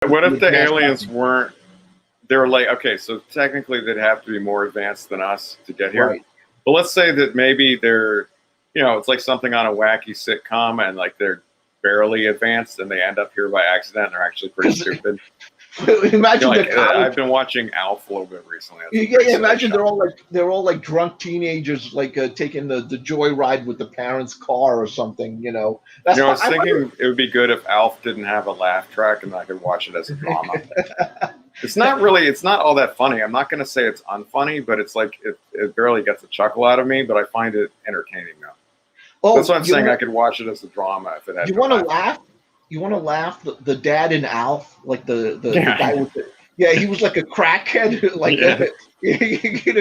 what if the aliens weren't? They were like, okay, so technically they'd have to be more advanced than us to get here. Right. But let's say that maybe they're, it's like something on a wacky sitcom, and like they're barely advanced, and they end up here by accident. And they're actually pretty stupid. Imagine I've been watching Alf a little bit recently. Imagine they're all like drunk teenagers, like taking the joyride with the parents' car or something. I was thinking it would be good if Alf didn't have a laugh track, and I could watch it as a drama. It's not all that funny. I'm not going to say it's unfunny, but it's like it barely gets a chuckle out of me. But I find it entertaining though. Oh, that's what I'm saying. I could watch it as a drama if it had. You want to laugh? You want to laugh? The dad in Alf, like the guy with the he was like a crackhead, like he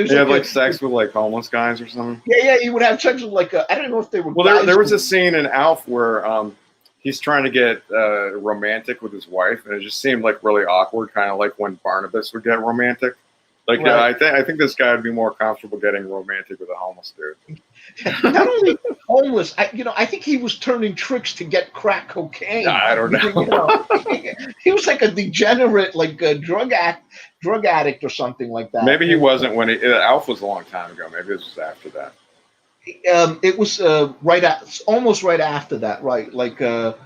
had like sex with like homeless guys or something. Yeah, he would have sex with like I don't know if they were. Well, there was a scene in Alf where he's trying to get romantic with his wife, and it just seemed like really awkward, kind of like when Barnabas would get romantic. Like, right. I think this guy would be more comfortable getting romantic with a homeless dude. Not only homeless, I think he was turning tricks to get crack cocaine. I don't know. He was like a degenerate, like a drug addict or something like that. Maybe he wasn't when Alf was a long time ago. Maybe this was after that. It was almost right after that, right? Like, but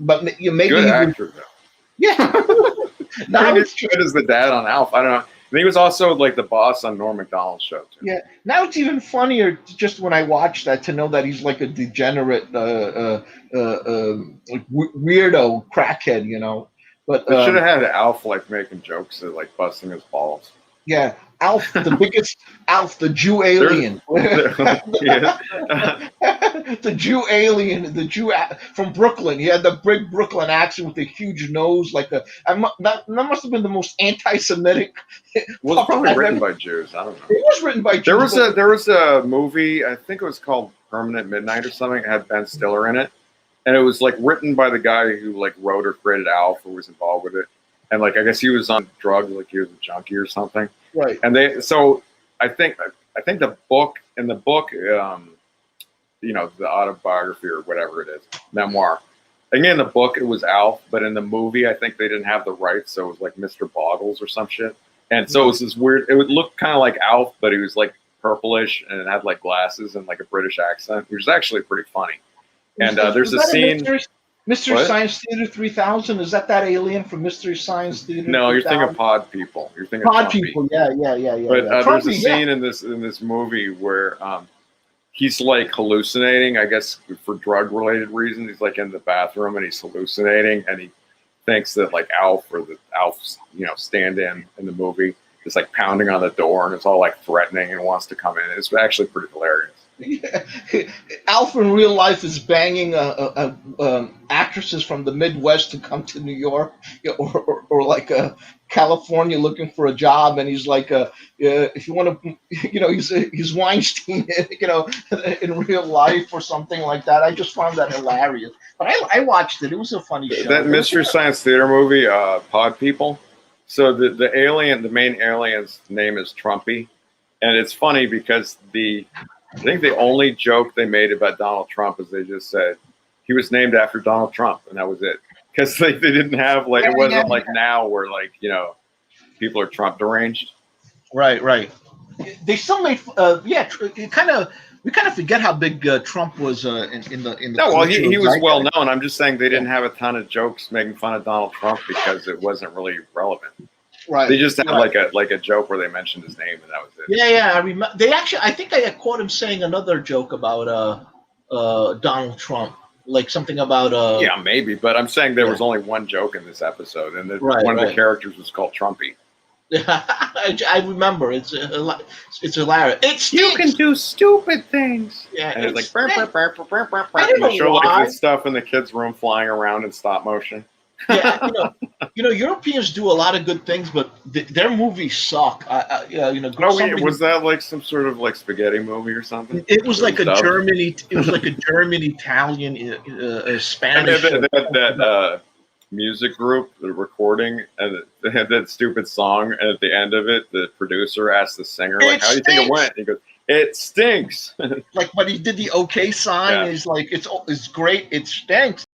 maybe good actor though. Yeah. Now it's good as the dad on Alf. I don't know. And he was also like the boss on Norm Macdonald's show too. Yeah. Now it's even funnier just when I watch that to know that he's like a degenerate, weirdo crackhead, But they should have had Alf like making jokes at like busting his balls. Yeah. Alf, the biggest Alf, the Jew alien. The Jew alien, the Jew from Brooklyn. He had the big Brooklyn accent with a huge nose, that must have been the most anti-Semitic. Well, it's probably written by Jews. I don't know. It was written by Jews. There was a movie. I think it was called Permanent Midnight or something. It had Ben Stiller in it, and it was like written by the guy who like wrote or created Alf or was involved with it. And like I guess he was on drugs, like he was a junkie or something. Right. And I think the book, the autobiography or whatever it is, memoir. Again, in the book it was Alf, but in the movie I think they didn't have the rights, so it was like Mr. Boggles or some shit. And so it was this weird. It would look kind of like Alf, but he was like purplish and it had like glasses and like a British accent, which is actually pretty funny. And there's a scene. Mystery Science Theater 3000, is that alien from Mystery Science Theater? No, 3000? You're thinking Pod People. You're thinking Pod People. Yeah. But there's a scene in this movie where he's like hallucinating, I guess for drug related reasons. He's like in the bathroom and he's hallucinating, and he thinks that like Alf or the Alf's stand-in in the movie is like pounding on the door and it's all like threatening and wants to come in. It's actually pretty hilarious. Yeah. Alf in real life is banging actresses from the Midwest to come to New York, or like California looking for a job, and he's like, if you want to, he's Weinstein, in real life or something like that. I just found that hilarious. But I watched it. It was a funny show. That Mystery Science Theater movie, Pod People. So the main alien's name is Trumpy, and it's funny because I think the only joke they made about Donald Trump is they just said he was named after Donald Trump, and that was it. Because they didn't have it wasn't like now where people are Trump deranged. Right. They still made we kind of forget how big Trump was in the. No, well, he was well known. I'm just saying they didn't have a ton of jokes making fun of Donald Trump because it wasn't really relevant. Right. They just had like a joke where they mentioned his name and that was it. Yeah. I remember. I think I caught him saying another joke about Donald Trump, like something about. Yeah, maybe, but I'm saying there was only one joke in this episode, and one of the characters was called Trumpy. I remember. It's hilarious. You can do stupid things. Yeah, and it's like and they show like this stuff in the kids' room flying around in stop motion. Yeah, Europeans do a lot of good things, but their movies suck. Was that like some sort of like spaghetti movie or something? It was like a German. It was like a German, Italian, Spanish. And they had that music group, the recording, and they had that stupid song. And at the end of it, the producer asked the singer, "Like, how do you think it went?" And he goes, "It stinks." Like, but he did the okay sign. Yeah. He's like, "It's great. It stinks."